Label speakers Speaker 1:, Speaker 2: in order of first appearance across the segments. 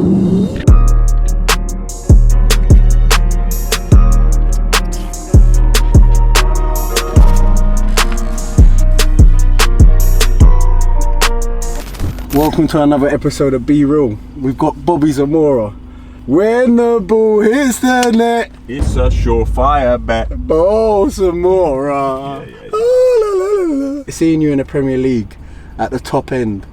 Speaker 1: Welcome to another episode of Be Real. We've got Bobby Zamora. When the ball hits the net,
Speaker 2: it's a surefire bet.
Speaker 1: Oh, Zamora.
Speaker 2: Yeah.
Speaker 1: Oh, la, la, la. Seeing you in the Premier League at the top end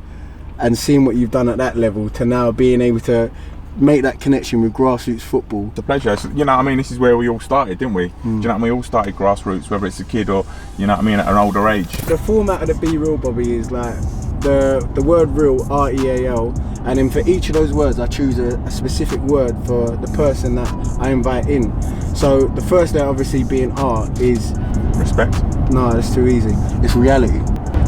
Speaker 1: and seeing what you've done at that level to now being able to make that connection with grassroots football.
Speaker 2: It's a pleasure. You know what I mean? This is where we all started, didn't we? Do you know what I mean? We all started grassroots, whether it's a kid or, you know what I mean, at an older age.
Speaker 1: The format of the Be Real, Bobby, is like the word real, R-E-A-L, and then for each of those words I choose a specific word for the person that I invite in. So the first there obviously being R is
Speaker 2: respect.
Speaker 1: No, that's too easy. It's reality.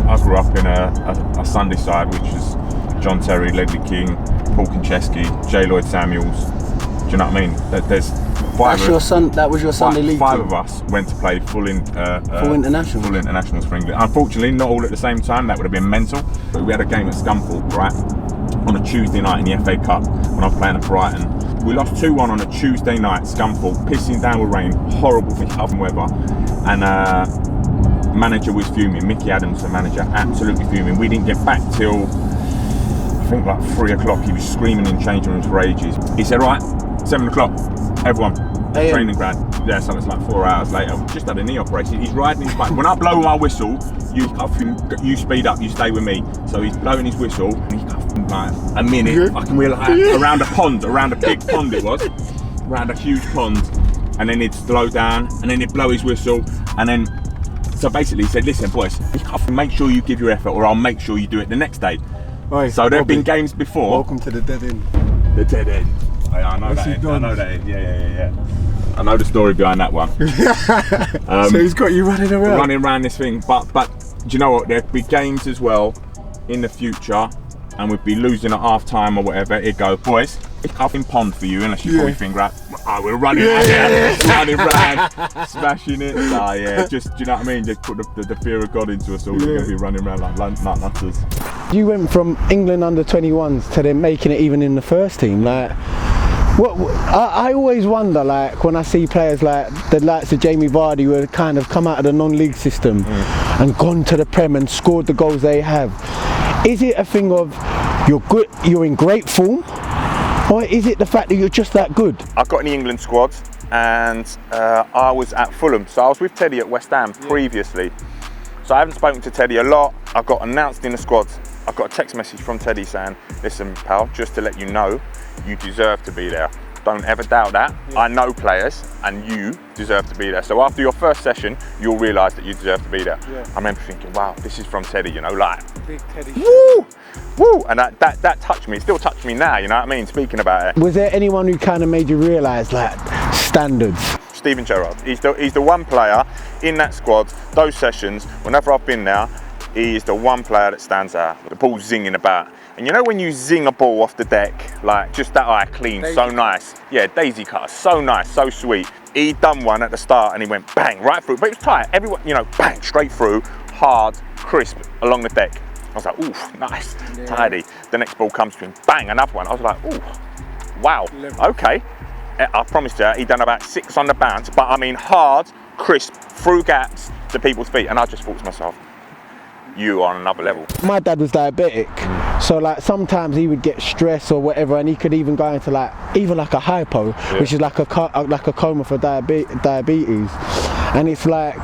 Speaker 2: I grew up in a Sunday side, which was John Terry, Ledley King, Paul Konchesky, J. Lloyd Samuels. Do you know what I mean? There's five.
Speaker 1: That was your Sunday league.
Speaker 2: Five
Speaker 1: team.
Speaker 2: of us went to play full internationals for England. Unfortunately, not all at the same time. That would have been mental. But we had a game at Scunthorpe, right, on a Tuesday night in the FA Cup when I was playing at Brighton. We lost 2-1 on a Tuesday night, Scunthorpe, pissing down with rain, horrible weather, and manager was fuming. Mickey Adams, the manager, absolutely fuming. We didn't get back till I think like 3 o'clock. He was screaming in changing rooms for ages. He said, right, 7 o'clock, everyone, training ground. Yeah, so it's like 4 hours later. We just had a knee operation. He's riding his bike. When I blow my whistle, you speed up, you stay with me. So he's blowing his whistle, and he's like a minute. I can realize around a pond, around a big pond it was, around a huge pond, and then he'd slow down, and then he'd blow his whistle, and then. So basically, he said, "Listen, boys, make sure you give your effort, or I'll make sure you do it the next day."
Speaker 1: Oi,
Speaker 2: so there have been games before.
Speaker 1: Welcome to the dead end.
Speaker 2: The dead end. I know that. I know that. Yeah. I know the story behind that one.
Speaker 1: So he's got you running around.
Speaker 2: Running around this thing, but do you know what? There'd be games as well in the future, and we'd be losing at half time or whatever. It'd go, boys, it's cuffing pond for you unless you pull your finger out. Oh, we're running running around, smashing it. Oh yeah, just do you know what I mean? Just put the fear of God into us all. We're gonna be running around like nutters.
Speaker 1: You went from England under 21s to then making it even in the first team. Like, I always wonder, like when I see players like the likes of Jamie Vardy who have kind of come out of the non-league system and gone to the Prem and scored the goals they have. Is it a thing of you're in great form, or is it the fact that you're just that good?
Speaker 2: I got in the England squad, and I was at Fulham, so I was with Teddy at West Ham previously. So I haven't spoken to Teddy a lot. I got announced in the squad. I got a text message from Teddy saying, "Listen, pal, just to let you know, you deserve to be there. Don't ever doubt that. I know players, and you deserve to be there. So after your first session, you'll realise that you deserve to be there." I remember thinking, wow, this is from Teddy, you know, like,
Speaker 1: big Teddy.
Speaker 2: Woo! And that touched me. It still touched me now, you know what I mean, speaking about it.
Speaker 1: Was there anyone who kind of made you realise, like, standards?
Speaker 2: Steven Gerrard. He's the one player in that squad, those sessions, whenever I've been there, he is the one player that stands out. The ball's zinging about. And you know when you zing a ball off the deck, like just that eye clean, so nice. Yeah, daisy cutter, so nice, so sweet. He done one at the start and he went bang, right through. But it was tight, everyone, you know, bang, straight through, hard, crisp, along the deck. I was like, ooh, nice, tidy. The next ball comes to him, bang, another one. I was like, ooh, wow, okay. I promised you, he done about 6 on the bounce, but I mean hard, crisp, through gaps to people's feet. And I just thought to myself, you are on another level. My dad was diabetic, so like sometimes he would get stress or whatever, and he could even go into like even like a hypo, which is like a coma for diabetes. And it's like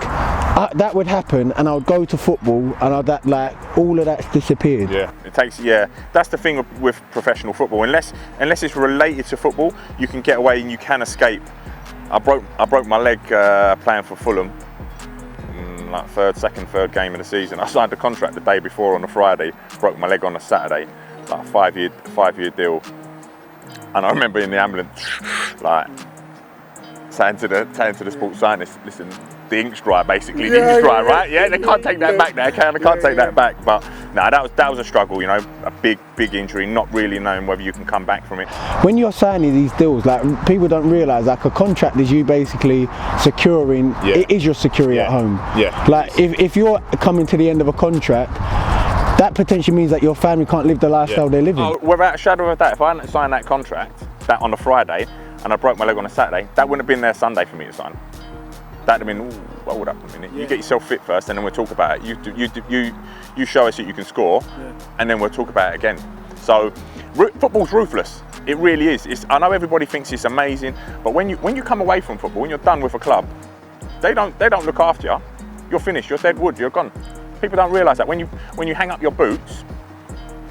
Speaker 2: that would happen, and I would go to football, and like all of that's disappeared. Yeah, it takes. Yeah, that's the thing with professional football. Unless it's related to football, you can get away and you can escape. I broke my leg playing for Fulham. Like second, third game of the season. I signed the contract the day before on a Friday, broke my leg on a Saturday, like a five-year deal. And I remember in the ambulance, like saying to the sports scientist, listen, the ink's dry basically, the ink's dry, right? Yeah, they can't take that back now, they can't take that back. But no, that was a struggle, you know, a big injury, not really knowing whether you can come back from it. When you're signing these deals, like people don't realise, like a contract is you basically securing, it is your security at home. Yeah. Like if you're coming to the end of a contract,
Speaker 1: that potentially means that your family can't live the lifestyle they're living.
Speaker 2: Oh, without a shadow of a doubt, if I hadn't signed that contract that on a Friday and I broke my leg on a Saturday, that wouldn't have been there Sunday for me to sign. That'd have been, ooh, well, hold up a minute. You get yourself fit first, and then we'll talk about it. You show us that you can score, and then we'll talk about it again. So, football's ruthless. It really is. I know everybody thinks it's amazing, but when you come away from football, when you're done with a club, they don't look after you. You're finished. You're dead wood. You're gone. People don't realise that when you hang up your boots,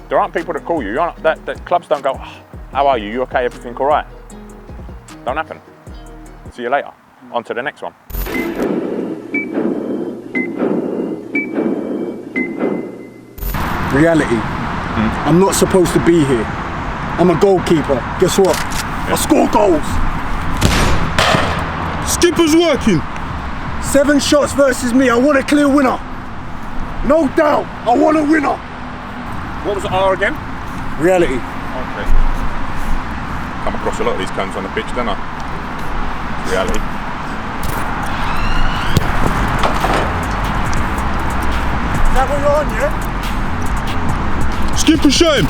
Speaker 2: there aren't people that call you. That clubs don't go, oh, how are you? You okay? Everything all right? Don't happen. See you later. On to the next one.
Speaker 3: Reality. I'm not supposed to be here. I'm a goalkeeper. Guess what? I score goals. Skipper's working. 7 shots versus me. I want a clear winner. No doubt. I want a winner.
Speaker 2: What was the R again?
Speaker 3: Reality.
Speaker 2: Okay. Come across a lot of these cunts on the pitch, don't I? Reality.
Speaker 3: Is that what you're on, yeah?
Speaker 4: Skipper, show him.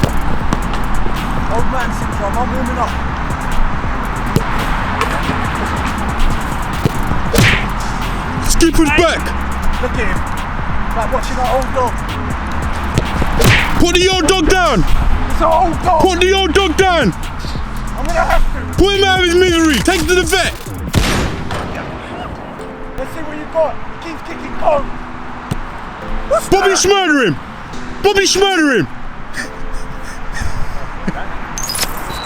Speaker 3: Old man syndrome. I'm warming up.
Speaker 4: Skipper's back.
Speaker 3: Look at him. Like watching an old dog.
Speaker 4: Put the old dog down.
Speaker 3: It's an old dog.
Speaker 4: Put the old dog down.
Speaker 3: I'm gonna have to.
Speaker 4: Put him out of his misery. Take him to the vet.
Speaker 3: Let's see what you got. Keep kicking cold.
Speaker 4: Bobby Schmurder him. Bobby Schmurder him.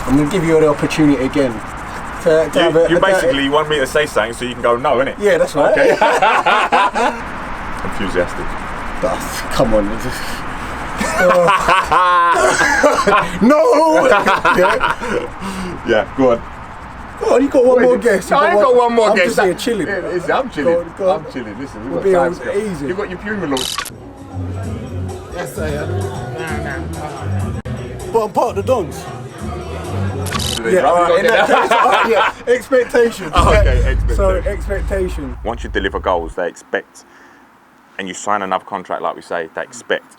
Speaker 1: I'm going to give you the opportunity again.
Speaker 2: You basically want me to say something so you can go no, innit?
Speaker 1: Yeah, that's right.
Speaker 2: Okay. Enthusiastic.
Speaker 1: Come on. No!
Speaker 2: Yeah, go on.
Speaker 1: Oh, you got one more guess.
Speaker 2: I ain't got one more
Speaker 1: I'm
Speaker 2: guess.
Speaker 1: just here chilling.
Speaker 2: I'm chilling.
Speaker 1: Go on.
Speaker 2: I'm chilling. Listen,
Speaker 1: We'll
Speaker 2: we've got time
Speaker 1: be
Speaker 2: still.
Speaker 1: easy.
Speaker 2: You've got your Puma look.
Speaker 1: Yes, I am. But I'm part of the Dons. Yeah, in that case, yeah, expectations.
Speaker 2: Oh, okay, expectations.
Speaker 1: So, expectations.
Speaker 2: Once you deliver goals, they expect, and you sign another contract, like we say, they expect,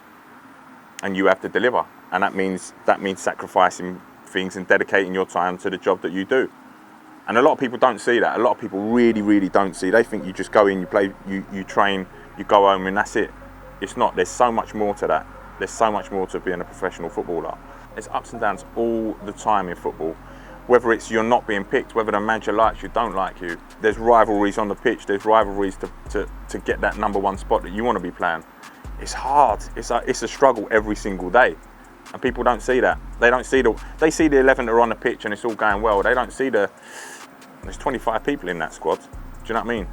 Speaker 2: and you have to deliver, and that means sacrificing things and dedicating your time to the job that you do. And a lot of people don't see that. A lot of people really, really don't see. They think you just go in, you play, you train, you go home, and that's it. It's not. There's so much more to that. There's so much more to being a professional footballer. There's ups and downs all the time in football. Whether it's you're not being picked, whether the manager likes you, don't like you. There's rivalries on the pitch. There's rivalries to get that #1 spot that you want to be playing. It's hard. It's a struggle every single day. And people don't see that. They see the 11 that are on the pitch and it's all going well. They don't see there's 25 people in that squad. Do you know what I mean?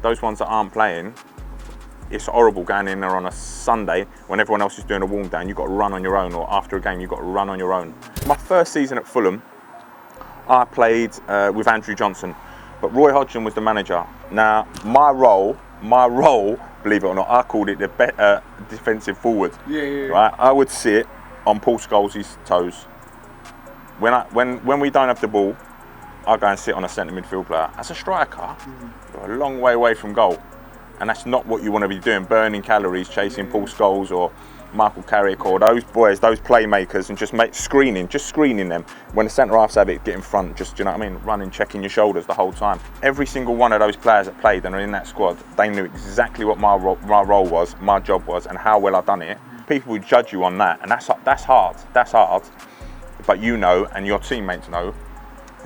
Speaker 2: Those ones that aren't playing, it's horrible going in there on a Sunday when everyone else is doing a warm down. You've got to run on your own, or after a game, you've got to run on your own. My first season at Fulham, I played with Andrew Johnson, but Roy Hodgson was the manager. Now, my role, believe it or not, I called it the defensive forward.
Speaker 3: Yeah.
Speaker 2: Right? I would sit on Paul Scholes' toes. When we don't have the ball, I go and sit on a centre midfield player. As a striker, you're a long way away from goal. And that's not what you want to be doing, burning calories, chasing Paul Scholes or Michael Carrick or those boys, those playmakers, and just screening them. When the centre-halves have it, get in front, do you know what I mean? Running, checking your shoulders the whole time. Every single one of those players that played and are in that squad, they knew exactly what my role was, my job was, and how well I'd done it. People would judge you on that, and that's hard. But you know, and your teammates know,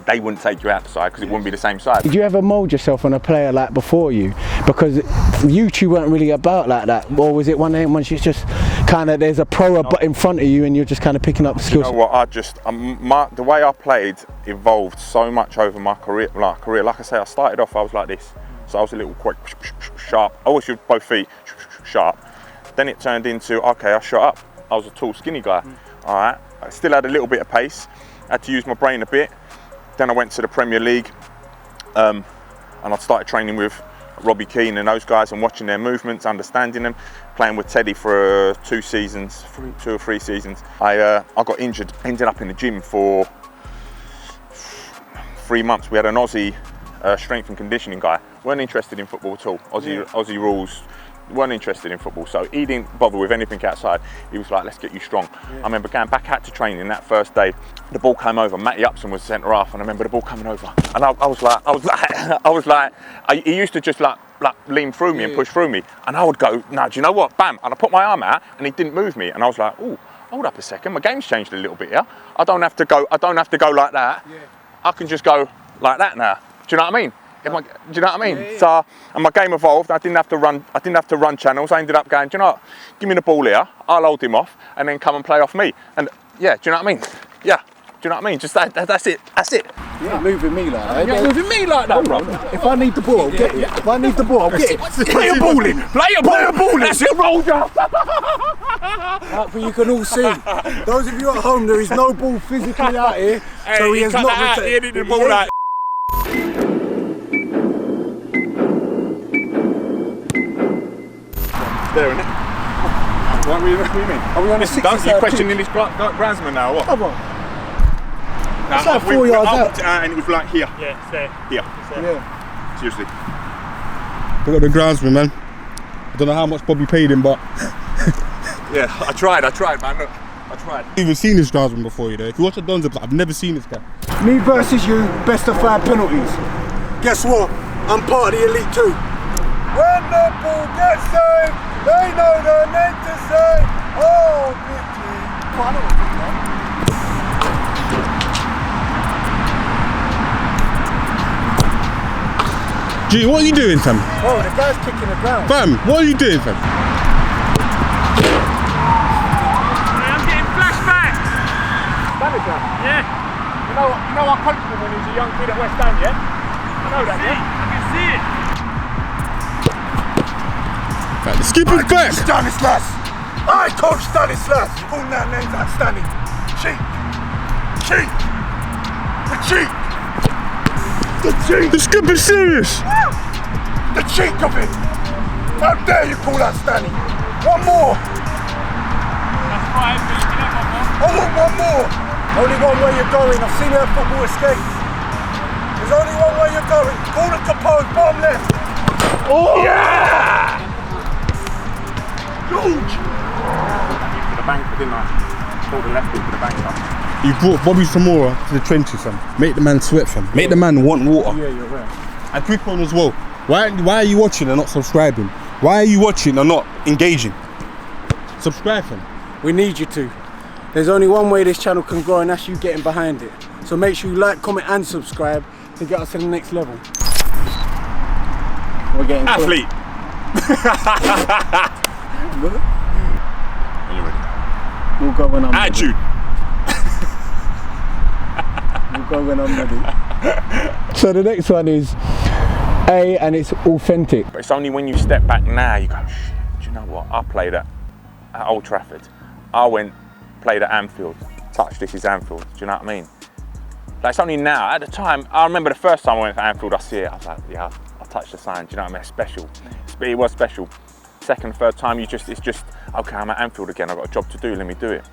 Speaker 2: they wouldn't take you out the side because it wouldn't be the same side.
Speaker 1: Did you ever mould yourself on a player like before you? Because you two weren't really about like that. Or was it one day when she's just kind of, there's a pro in front of you and you're just kind of picking up skills?
Speaker 2: You know what, the way I played evolved so much over my career. Like I say, I started off, I was like this. So I was a little quick, sharp. I always used both feet, sharp. Then it turned into, okay, I shot up. I was a tall, skinny guy. All right, I still had a little bit of pace. I had to use my brain a bit. Then I went to the Premier League and I started training with Robbie Keane and those guys and watching their movements, understanding them, playing with Teddy for 2 or 3 seasons. I got injured, ended up in the gym for 3 months. We had an Aussie strength and conditioning guy. Weren't interested in football at all. Aussie rules, weren't interested in football, so he didn't bother with anything outside. He was like, let's get you strong. Yeah. I remember going back out to training that first day. The ball came over. Matty Upson was centre half, and I remember the ball coming over, and I was like, he used to just like lean through me and push through me, and I would go, no, do you know what? Bam! And I put my arm out, and he didn't move me, and I was like, oh, hold up a second, my game's changed a little bit here. I don't have to go like that. Yeah. I can just go like that now. Do you know what I mean? Do you know what I mean? Yeah, yeah. So, and my game evolved. I didn't have to run channels. I ended up going, do you know what? Give me the ball here. I'll hold him off, and then come and play off me. And yeah, do you know what I mean? Yeah. Do you know what I mean? Just that's it. That's it.
Speaker 3: You're not moving me like that.
Speaker 2: You're not moving me like that, bro.
Speaker 3: If I need the ball, I'll get it. If I need the ball, I'll get it.
Speaker 2: Play a ball in. Play a ball in. That's it, Roger.
Speaker 3: But you can all see. Those of you at home, there is no ball physically out here, so he has not
Speaker 2: retained the ball out. There, isn't it? What do you mean?
Speaker 3: Are we on a 60?
Speaker 2: You're questioning this groundsman now, or what?
Speaker 3: Come on. It's like 4 yards out.
Speaker 2: And it was like here.
Speaker 5: Yeah, it's there.
Speaker 2: Here.
Speaker 5: It's there.
Speaker 3: Yeah.
Speaker 2: Seriously.
Speaker 4: Look at the groundsman, man. I don't know how much Bobby paid him, but
Speaker 2: Yeah, I tried, man. Look, I tried.
Speaker 4: I've never seen this groundsman before, you know. If you watch the Dons episode, I've never seen this guy.
Speaker 3: Me versus you, best of 5 penalties. Guess what? I'm part of the elite too. When the ball gets saved, they know their name to say, oh, bitchy.
Speaker 4: Gee, what are you doing, fam?
Speaker 3: Oh, the guy's kicking the ground.
Speaker 4: Fam, what are you doing, fam?
Speaker 5: I'm getting flashbacks.
Speaker 3: Manager.
Speaker 5: Yeah.
Speaker 3: You know I coached him when he was a young kid at West Ham, yeah? I know that, yeah?
Speaker 5: I can see it.
Speaker 4: Right, the skipper's back.
Speaker 3: Stanislas! I coach Stanislas! All that name's outstanding. Cheek! Cheek! The cheek! The cheek!
Speaker 4: The skipper's serious.
Speaker 3: The cheek of it! How dare you call that Stanny? One more!
Speaker 5: That's fine, but you can have one more.
Speaker 3: I want one more! Only one way you're going. I've seen how football escapes. There's only one way you're going. Gordon Capone, bottom left. Oh! Yeah! George!
Speaker 2: For the bank, didn't I? Pulled the left into the banker.
Speaker 4: You brought Bobby Zamora to the trenches, fam. Make the man sweat, fam. Make the man want water.
Speaker 3: Yeah, you're right.
Speaker 4: And quick one as well. Why are you watching and not subscribing? Why are you watching and not engaging? Subscribe, fam.
Speaker 3: We need you to. There's only one way this channel can grow, and that's you getting behind it. So make sure you like, comment and subscribe to get us to the next level. We're getting
Speaker 2: Athlete!
Speaker 3: Are
Speaker 2: you ready?
Speaker 3: We'll go when I'm
Speaker 2: Attitude!
Speaker 3: ready. We'll go when I'm ready.
Speaker 1: So the next one is A, and it's authentic.
Speaker 2: But it's only when you step back now, you go, shit, do you know what? I played at Old Trafford. I played at Anfield. Touch, this is Anfield. Do you know what I mean? Like, it's only now. At the time, I remember the first time I went to Anfield, I see it. I was like, yeah, I touched the sign. Do you know what I mean? It's special. It was special. Second, third time, it's just, okay, I'm at Anfield again. I've got a job to do. Let me do it.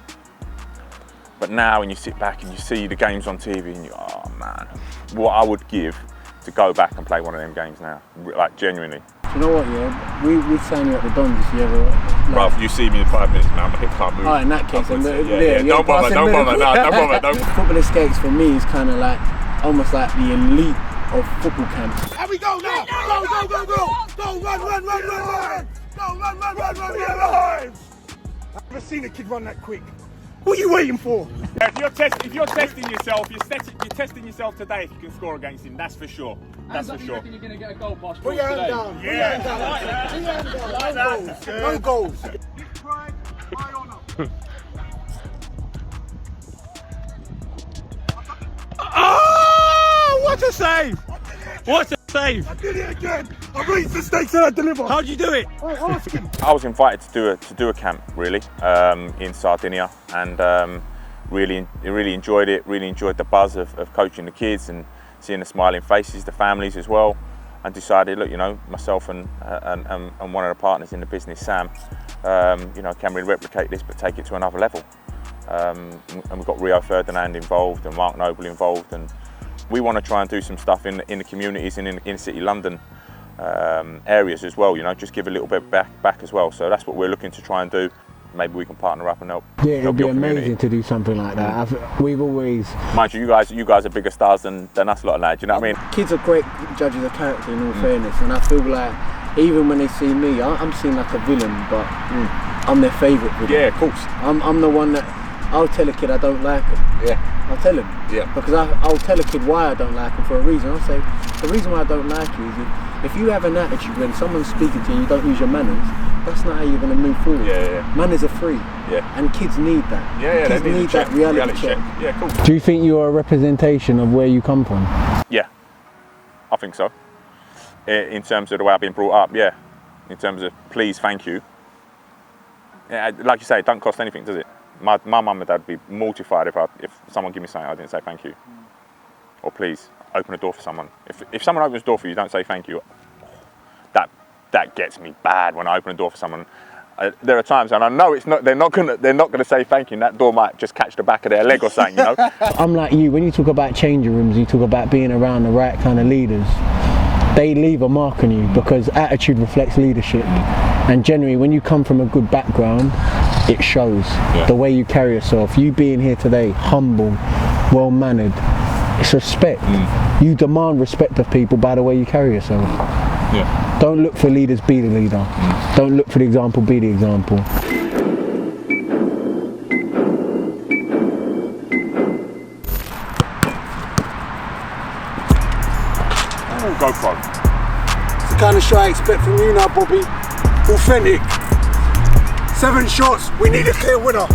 Speaker 2: But now, when you sit back and you see the games on TV, and you, oh man, what I would give to go back and play one of them games now, like genuinely.
Speaker 3: Do you know what, yeah? We'd sign you at the Dons if you ever... Like,
Speaker 2: Bruv, you see me in 5 minutes, man, my hip can't move.
Speaker 3: Oh, in that case, then,
Speaker 2: don't bother.
Speaker 3: Football escapes for me is kind of like, almost like the elite of football camps.
Speaker 6: Here we go now! Go, go, go, go! Go, run, run, run, run, run! Go, run, run, run, run, run, run! I've never seen a kid run that quick. What are you waiting for?
Speaker 2: If you're testing yourself, you're testing yourself today if you can score against him. That's for sure. That's for sure.
Speaker 5: You're going to get a goal pass.
Speaker 3: Put your hand down. Put your hand down. Put your hand down. No goals.
Speaker 6: Big pride, high honour.
Speaker 5: Oh, what a save! What a save!
Speaker 6: I did it again. I raised the stakes and I deliver.
Speaker 5: How'd you do it?
Speaker 6: Ask him.
Speaker 2: I was invited to do a camp really in Sardinia, and really enjoyed it. Really enjoyed the buzz of coaching the kids and seeing the smiling faces, the families as well. And decided, look, you know, myself and one of the partners in the business, Sam, you know, can we replicate this but take it to another level? And we've got Rio Ferdinand involved and Mark Noble involved, and we want to try and do some stuff in the communities and in the inner city London areas as well. You know, just give a little bit back as well. So that's what we're looking to try and do. Maybe we can partner up and help.
Speaker 1: Yeah, it'd
Speaker 2: help
Speaker 1: be
Speaker 2: your
Speaker 1: amazing
Speaker 2: community.
Speaker 1: to do something like that. We've always...
Speaker 2: Mind you, you guys are bigger stars than us lot of lads. You know what I mean?
Speaker 1: Kids are great judges of character, in all fairness, and I feel like even when they see me, I'm seen like a villain, but I'm their favourite villain.
Speaker 2: Yeah, of course.
Speaker 1: I'm the one that I'll tell a kid I don't like him.
Speaker 2: Yeah.
Speaker 1: I'll tell him.
Speaker 2: Yeah.
Speaker 1: Because I'll tell a kid why I don't like him for a reason. I'll say the reason why I don't like you is if you have an attitude when someone's speaking to you, you don't use your manners. That's not how you're going to move forward.
Speaker 2: Yeah.
Speaker 1: Manners are free.
Speaker 2: Yeah.
Speaker 1: And kids need that.
Speaker 2: Yeah.
Speaker 1: Kids
Speaker 2: They
Speaker 1: need that reality check.
Speaker 2: Yeah, cool.
Speaker 1: Do you think you're a representation of where you come from?
Speaker 2: Yeah, I think so. In terms of the way I've been brought up, yeah. In terms of please, thank you. Yeah, like you say, it don't cost anything, does it? My mum and dad would be mortified if someone give me something I didn't say thank you. Or please, open a door for someone. If someone opens a door for you, don't say thank you. That gets me bad when I open a door for someone. There are times, and I know they're not gonna say thank you, and that door might just catch the back of their leg or something, you know.
Speaker 1: I'm like you. When you talk about changing rooms, you talk about being around the right kind of leaders. They leave a mark on you because attitude reflects leadership, and generally, when you come from a good background, it shows. The way you carry yourself. You being here today, humble, well mannered. It's respect. You demand respect of people by the way you carry yourself.
Speaker 2: Yeah.
Speaker 1: Don't look for leaders, be the leader. Don't look for the example, be the example.
Speaker 2: Oh, go pro.
Speaker 3: It's the kind of shot I expect from you now, Bobby. Authentic. 7 shots, we need a clear winner.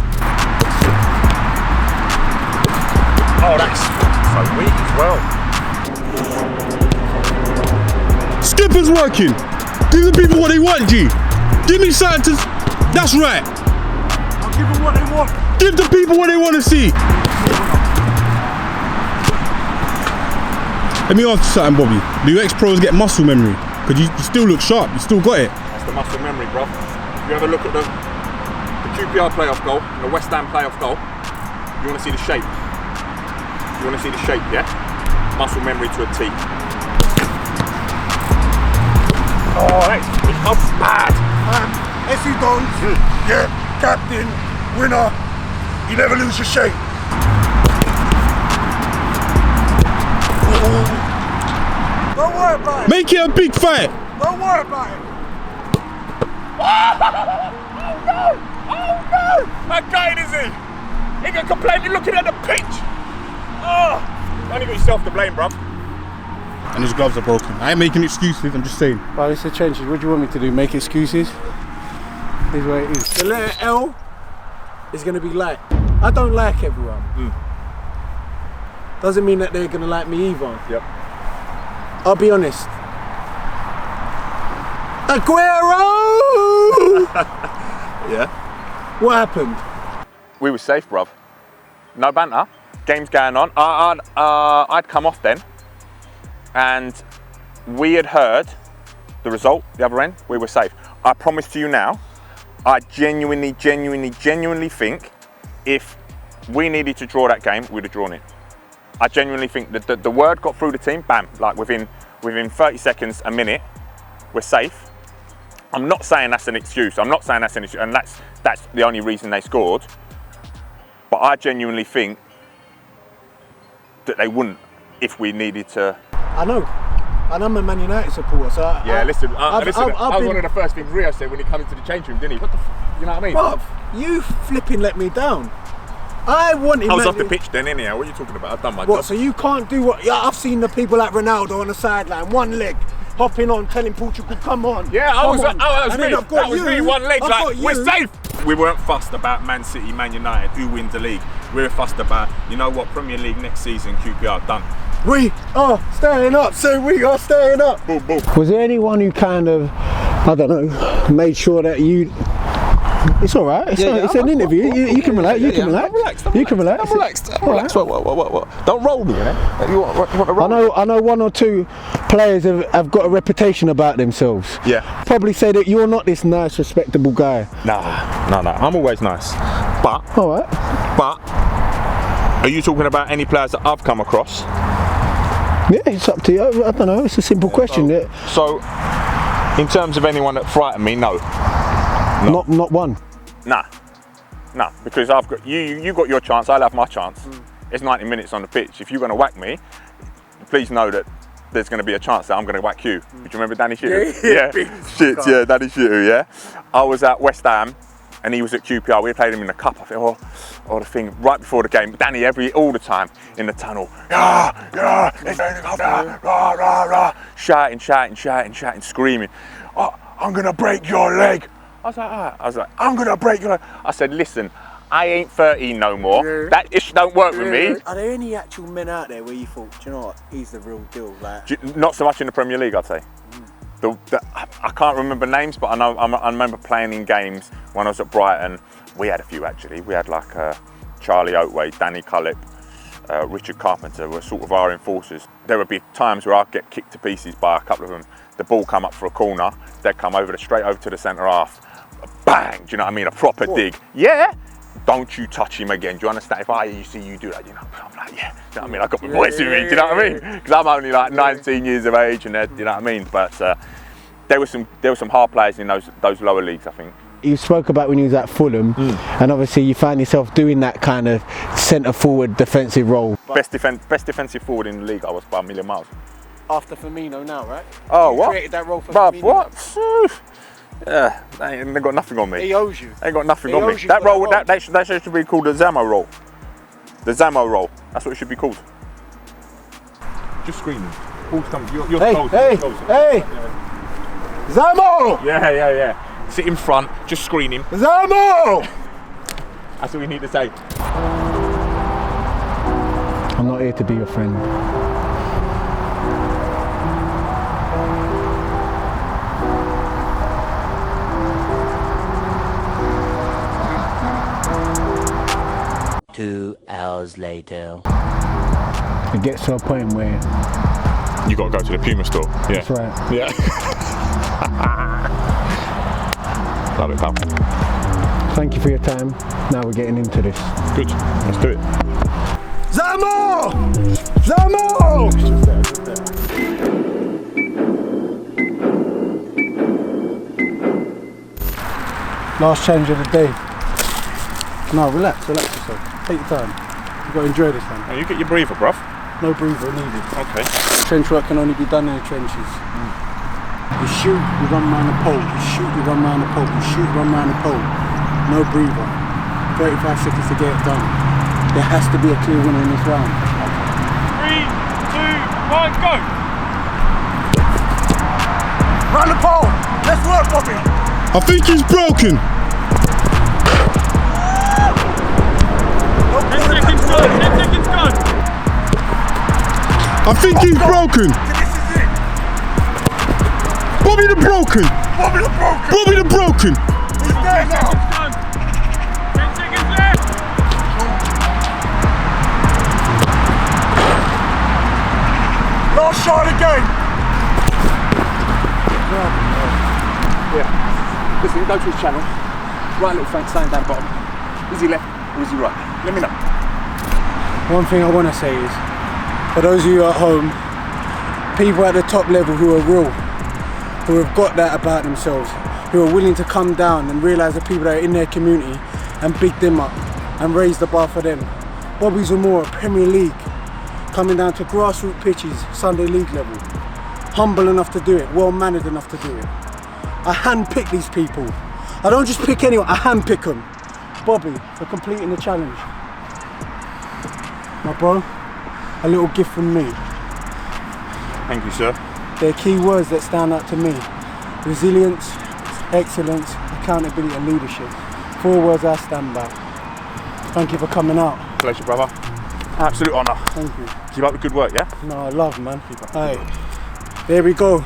Speaker 2: Oh, that's so weak as well.
Speaker 4: Skipper's working. Give the people what they want, G. Give me something to... That's right.
Speaker 3: I'll give them what they want.
Speaker 4: Give the people what they want to see. Let me ask you something, Bobby. Do your ex-pros get muscle memory? Because you still look sharp. You still got it.
Speaker 2: That's the muscle memory, bro. If you have a look at the QPR playoff goal and the West Ham playoff goal, you want to see the shape. You want to see the shape, yeah? Muscle memory to a T. Oh, that's bad.
Speaker 3: SC Dons, yeah, captain, winner, you never lose your shape. Don't worry about it.
Speaker 4: Make it a big fight.
Speaker 3: Don't worry about it.
Speaker 2: Oh no! How gutted is he? He can complain, you're looking at the pitch. Oh, only got yourself to blame, bro.
Speaker 4: And his gloves are broken. I ain't making excuses, I'm just saying.
Speaker 1: Well, it's the trenches. What do you want me to do? Make excuses? Here's what it is.
Speaker 3: The letter L is going to be light. I don't like everyone. Doesn't mean that they're going to like me either.
Speaker 2: Yep.
Speaker 3: I'll be honest. Aguero!
Speaker 2: Yeah.
Speaker 3: What happened?
Speaker 2: We were safe, bruv. No banter. Game's going on. I'd come off then, and we had heard the result, the other end. We were safe. I promise to you now, I genuinely think if we needed to draw that game, we'd have drawn it. I genuinely think that the word got through the team, bam, like within 30 seconds, a minute, we're safe. I'm not saying that's an excuse. I'm not saying that's an excuse, and that's the only reason they scored. But I genuinely think that they wouldn't if we needed to.
Speaker 3: I know. And I'm a Man United supporter, so
Speaker 2: Yeah, listen, that was
Speaker 3: been-
Speaker 2: one of the first things Rio said when he came into the change room, didn't he? What the you know what I mean?
Speaker 3: Bruv, you flipping let me down. I wanted
Speaker 2: I was
Speaker 3: Man
Speaker 2: off the
Speaker 3: U-
Speaker 2: pitch then anyhow, what are you talking about? I've done my
Speaker 3: What,
Speaker 2: job.
Speaker 3: so you can't do what? Yeah, I've seen the people like Ronaldo on the sideline, one leg, hopping on, telling Portugal, come on.
Speaker 2: Yeah,
Speaker 3: come on.
Speaker 2: that was
Speaker 3: And then
Speaker 2: me.
Speaker 3: I've got
Speaker 2: That was
Speaker 3: you,
Speaker 2: me, one leg,
Speaker 3: I've
Speaker 2: like,
Speaker 3: got
Speaker 2: we're
Speaker 3: you.
Speaker 2: safe. We weren't fussed about Man City, Man United, who wins the league. We were fussed about, you know what, Premier League next season, QPR, done.
Speaker 3: We are staying up, so we are staying up.
Speaker 2: Boom, boom.
Speaker 1: Was there anyone who kind of, I don't know, made sure that you... It's all right. It's an interview. You can relax. You can relax.
Speaker 2: I'm relaxed.
Speaker 1: You can relax.
Speaker 2: I'm relaxed. What? Don't roll me, innit? You want to roll?
Speaker 1: I know one or two players have got a reputation about themselves.
Speaker 2: Yeah.
Speaker 1: Probably say that you're not this nice, respectable guy.
Speaker 2: No. I'm always nice. But
Speaker 1: All right.
Speaker 2: are you talking about any players that I've come across?
Speaker 1: Yeah, it's up to you. I don't know. It's a simple question.
Speaker 2: So In terms of anyone that frightened me, no.
Speaker 1: Not one.
Speaker 2: Nah, because I've got you got your chance, I'll have my chance. It's 90 minutes on the pitch. If you're going to whack me, please know that there's going to be a chance that I'm going to whack you. Do you remember Danny Shittu? Yeah, Danny Shittu, yeah. I was at West Ham and he was at QPR. We played him in the cup. I think, the thing right before the game. Danny all the time in the tunnel. Shouting, screaming. Oh, I'm going to break your leg. I was like, I'm going to break your leg. I said, listen, I ain't 13 no more. That ish don't work with me.
Speaker 7: Are there any actual men out there where you thought, do you know what, he's the real deal? Like,
Speaker 2: not so much in the Premier League, I'd say. I can't remember names, but I remember playing in games when I was at Brighton. We had a few actually. We had like Charlie Oatway, Danny Cullip, Richard Carpenter were sort of our enforcers. There would be times where I'd get kicked to pieces by a couple of them. The ball come up for a corner, they'd come straight over to the centre half. Bang! Do you know what I mean? A proper dig. Yeah. Don't you touch him again. Do you understand? If I see you do that, I'm like, yeah. Do you know what I mean? I got my voice in me. Do you know what I mean? Because I'm only like 19 years of age, and do you know what I mean? But there were some hard players in those lower leagues, I think.
Speaker 1: You spoke about when you was at Fulham, and obviously you find yourself doing that kind of centre forward defensive role.
Speaker 2: Best defensive forward in the league, I was by a million miles.
Speaker 7: After Firmino now, right?
Speaker 2: Oh,
Speaker 7: you
Speaker 2: what?
Speaker 7: Created that role for Firmino.
Speaker 2: What? Yeah, they got nothing on me.
Speaker 7: He owes you.
Speaker 2: They got nothing on me. That role, that should be called the Zamora role. The Zamora role. That's what it should be called. Just screaming. Ball's coming. You're close.
Speaker 1: Hey! Zamora!
Speaker 2: Yeah. Sit in front, just screen him.
Speaker 1: Zamora!
Speaker 2: That's what we need to say.
Speaker 1: I'm not here to be your friend.
Speaker 8: Two hours later.
Speaker 1: It gets to a point where
Speaker 2: You got to go to the Puma store. Yeah.
Speaker 1: that's right.
Speaker 2: Yeah. Love it, pal.
Speaker 1: Thank you for your time. Now we're getting into this.
Speaker 2: Good. Let's do it.
Speaker 6: Zamora! Zamora!
Speaker 3: Last challenge of the day. No, relax yourself. Take your time. You've got to enjoy this one.
Speaker 2: Now you get your breather, bruv.
Speaker 3: No breather needed.
Speaker 2: Okay.
Speaker 3: Trench work can only be done in the trenches. You shoot, you run round the pole. You shoot, you run round the pole. You shoot, run round the pole. No breather. 35 seconds to get it done. There has to be a clear winner in this round.
Speaker 5: 3, 2, 1, go!
Speaker 6: Round the pole! Let's work, Bobby!
Speaker 4: I think he's broken.
Speaker 5: 10 seconds gone, 10 seconds gone!
Speaker 4: I think he's broken.
Speaker 6: This is it!
Speaker 4: Bobby the broken.
Speaker 6: Bobby the broken!
Speaker 4: Bobby the broken.
Speaker 6: He's there now!
Speaker 5: 10 seconds left!
Speaker 6: Last shot of the game!
Speaker 7: Listen, you go to his channel. Right little Frank standing down bottom. Is he left or is he right? Let me know.
Speaker 3: One thing I want to say is, for those of you at home, people at the top level who are real, who have got that about themselves, who are willing to come down and realise the people that are in their community and big them up and raise the bar for them. Bobby Zamora, Premier League, coming down to grassroots pitches, Sunday League level. Humble enough to do it, well-mannered enough to do it. I hand-pick these people. I don't just pick anyone, I hand-pick them. Bobby, for completing the challenge. My bro, a little gift from me.
Speaker 2: Thank you, sir.
Speaker 3: They're key words that stand out to me. Resilience, excellence, accountability and leadership. 4 words I stand by. Thank you for coming out.
Speaker 2: Pleasure, brother. Absolute honour.
Speaker 3: Thank you.
Speaker 2: Keep up the good work, yeah?
Speaker 3: No, I love, man. Hey, there we go.